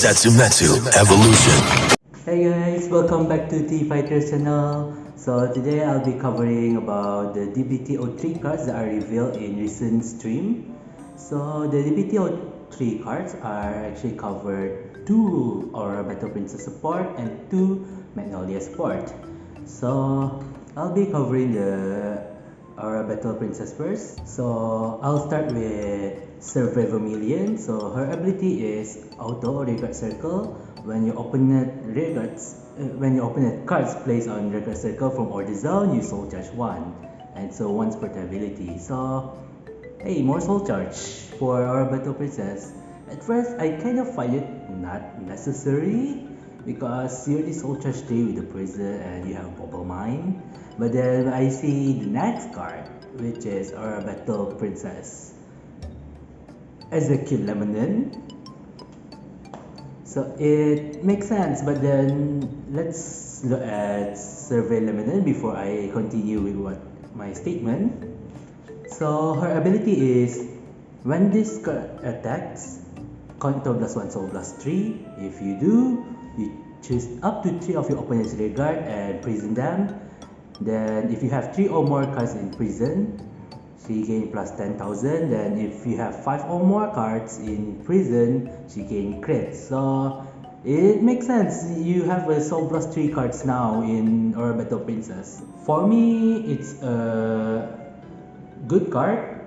Setsumetsu Evolution. Hey guys, welcome back to T Fighters channel. So today I'll be covering about the DBTO3 cards that are revealed in recent stream. So the DBTO3 cards are actually covered 2 Aurora Battle Princess support and 2 Magnolia support. So I'll be covering the Aurora Battle Princess first. So I'll start with Survey Vermilion. So her ability is Auto Rearguard Circle. When your opponent cards placed on Rearguard Circle from Order Zone, you Soul Charge 1, and so once per ability. So hey, more Soul Charge for Aurora Battle Princess. At first, I kind of find it not necessary because you already Soul Charge 3 with the Prison and you have Bubble Mine. But then I see the next card, which is Aurora Battle Princess Execute Lemonin. So it makes sense, but then let's look at Survey Lemonin before I continue with my statement. So her ability is when this card attacks, counter +1 soul +3. If you do, you choose up to 3 of your opponent's rearguard and prison them. Then if you have 3 or more cards in prison, she gain plus 10,000. Then if you have 5 or more cards in prison, she gain crit. So it makes sense. You have a soul +3 cards now in Aurora Battle Princess. For me, it's a good card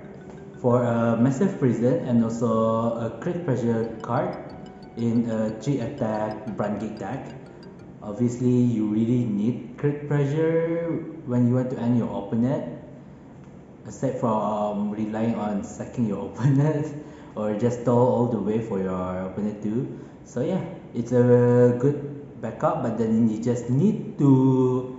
for a massive prison and also a crit pressure card in a 3 attack Brandt Gate deck. Obviously, you really need crit pressure when you want to end your opponent, aside from relying on sacking your opponent or just stall all the way for your opponent too. So yeah, it's a good backup, but then you just need to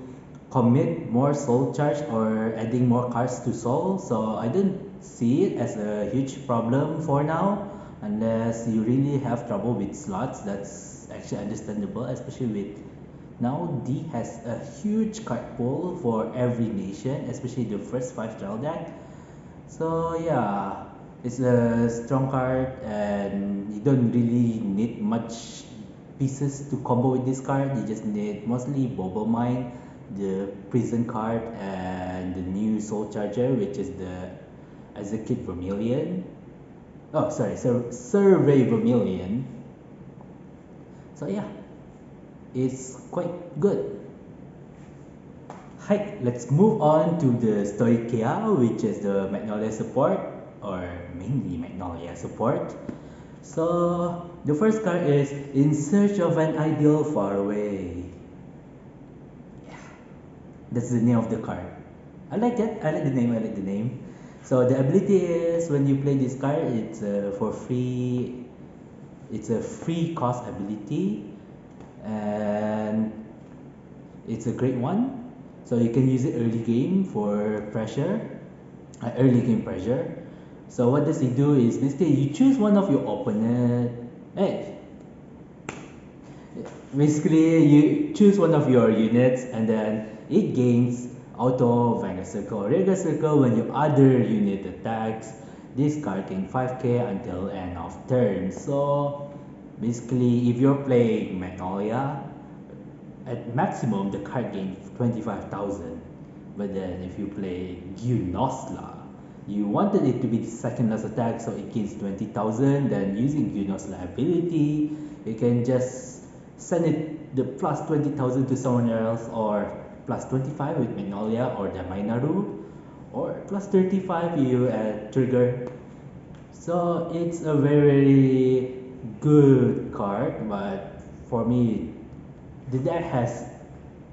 commit more soul charge or adding more cards to soul. So I don't see it as a huge problem for now, unless you really have trouble with slots. That's actually understandable, especially with now D has a huge card pool for every nation, especially the first 5 trial deck. So yeah, it's a strong card and you don't really need much pieces to combo with this card. You just need mostly Bubble Mine, the Prison card, and the new Soul Charger, which is the Execute Vermilion. Oh sorry, Survey Vermilion. So yeah, it's quite good. Hi, let's move on to the Stoichea, which is the Magnolia support, or mainly Magnolia support. So the first card is In Search of an Ideal Far Away. Yeah, that's the name of the card. I like it. I like the name. So the ability is when you play this card, it's for free. It's a free cost ability, and it's a great one. So you can use it early game for pressure, early game pressure. So what does it do is basically you choose one of your opponent. Basically you choose one of your units and then it gains auto Vanguard Circle or Rearguard Circle when your other unit attacks. This card can 5k until end of turn. So basically if you're playing Magnolia, at maximum the card gains 25,000. But then if you play Gunosla, you wanted it to be the second last attack, so it gains 20,000. Then using Gunosla ability, you can just send it the plus 20,000 to someone else, or plus 25 with Magnolia or the Minaru, or plus 35 you trigger. So it's a very good card, but for me the deck has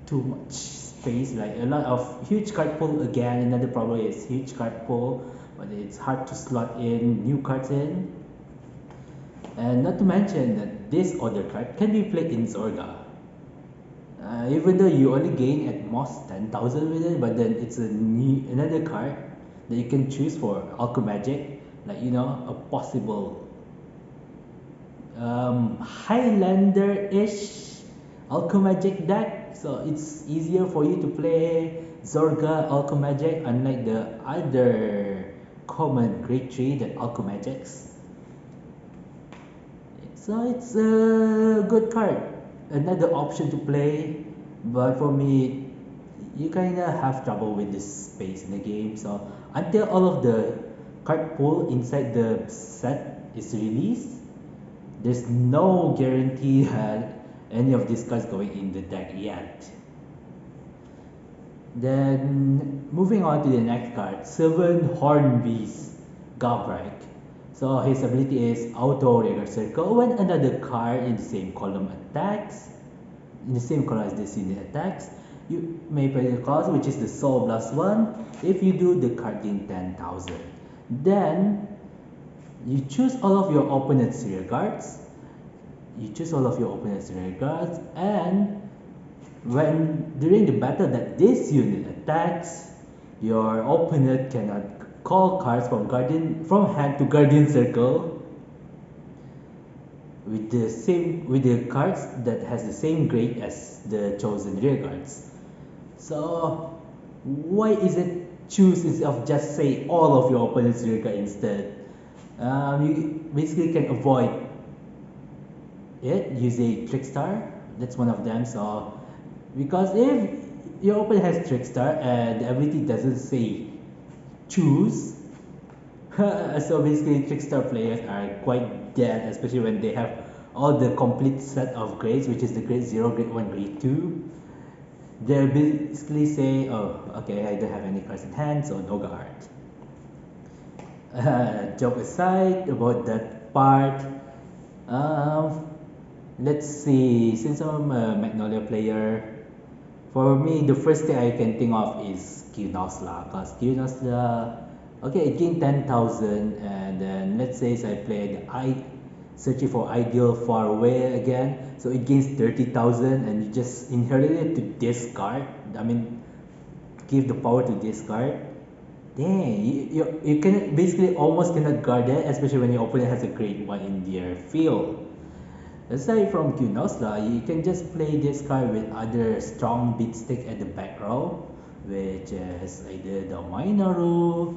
too much space, like a lot of huge card pool. Again, another problem is huge card pool, but it's hard to slot in new cards in. And not to mention that this other card can be played in Zorga. Even though you only gain at most 10,000 with it, but then it's another card that you can choose for Alchemagic, like a possible Highlander-ish Alchemagic deck. So it's easier for you to play Zorga Alchemagic, unlike the other common grade 3 that Alchemagics. So it's a good card, another option to play. But for me, you kinda have trouble with this space in the game. So until all of the card pool inside the set is released, there's no guarantee that any of these cards going in the deck yet. Then moving on to the next card, Seven Horn Beast Gavrek. So his ability is Auto Regular Circle. When another card in the same column attacks, in the same column as this unit attacks, you may play the cost, which is the Soul Blast one. If you do, the card gain 10,000. Then you choose all of your opponent's rear guards. And when during the battle that this unit attacks, your opponent cannot call cards from hand to Guardian Circle with the cards that has the same grade as the chosen rear guards. So why is it choose instead of just say all of your opponent's rear guard instead? You basically can avoid it. Use a Trickstar. That's one of them. So because if your opponent has Trickstar and the ability doesn't say choose, so basically Trickstar players are quite dead, especially when they have all the complete set of grades, which is the grade 0, grade 1, grade 2. They'll basically say, oh, okay, I don't have any cards in hand, so no guard. Joke aside about that part, let's see, since I'm a Magnolia player, for me, the first thing I can think of is Q-Nosla, because Q-Nosla, okay, it gained 10,000, and then let's say I play searching for Ideal Far Away again, so it gains 30,000, and you just inherit it to discard, give the power to discard. Dang, you can basically almost cannot guard it, especially when your opponent has a grade 1 in their field. Aside from Q-Nosla, you can just play this card with other strong beat stick at the back row, which is either the Minaru,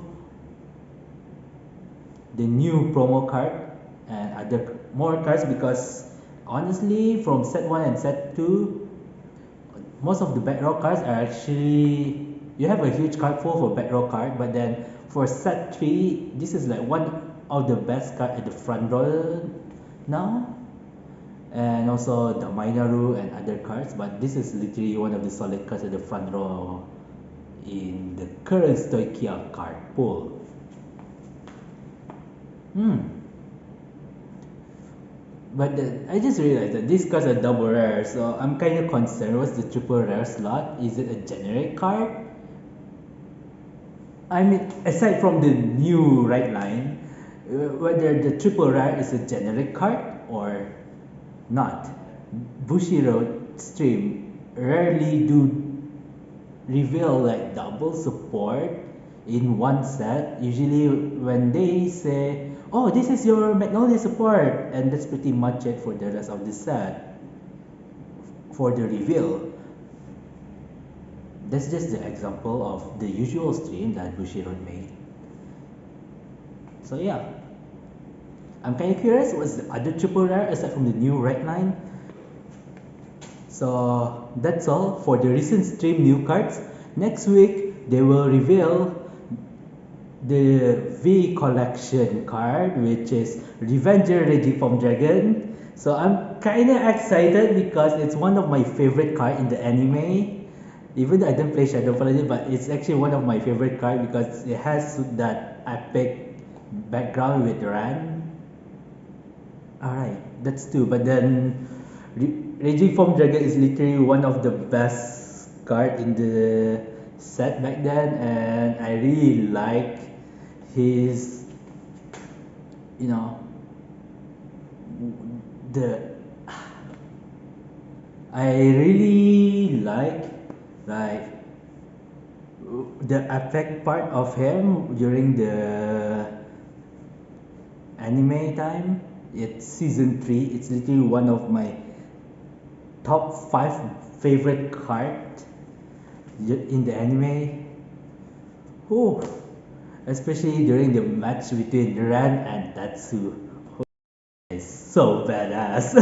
the new promo card, and other more cards, because honestly from set 1 and set 2, most of the back row cards are actually, you have a huge card pool for back row card, but then for set 3, this is like one of the best card at the front row now. And also the Minaru and other cards, but this is literally one of the solid cards at the front row in the current Stoichea card pool. But I just realized that these cards are double rare, so I'm kind of concerned. What's the triple rare slot? Is it a generic card? I mean, aside from the new right line, whether the triple rare is a generic card or not. Bushiroad stream rarely do reveal like double support in one set. Usually when they say, oh, this is your Magnolia support, and that's pretty much it for the rest of the set for the reveal. That's just the example of the usual stream that Bushiroad made. So yeah, I'm kind of curious what's the other triple rare aside from the new red line. So that's all for the recent stream new cards. Next week they will reveal the V collection card, which is Revenger Raging Form Dragon. So I'm kinda excited because it's one of my favorite cards in the anime. Even though I don't play Shadow Paladin, but it's actually one of my favorite cards because it has that epic background with Ran. Alright, that's two. But then Raging Form Dragon is literally one of the best card in the set back then, and I really like his, I really like the epic part of him during the anime time. It's season 3. It's literally one of my top 5 favorite cards in the anime. Oh, especially during the match between Ran and Tatsu. so badass.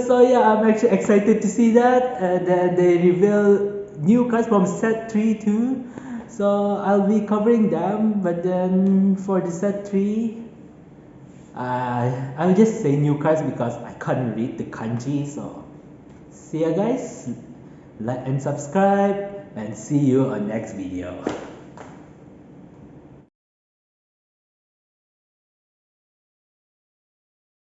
So yeah, I'm actually excited to see that. And then they reveal new cards from set 3 too. So I'll be covering them. But then for the set 3, I'll just say new cards because I can't read the kanji. So see ya guys. Like and subscribe and see you on next video.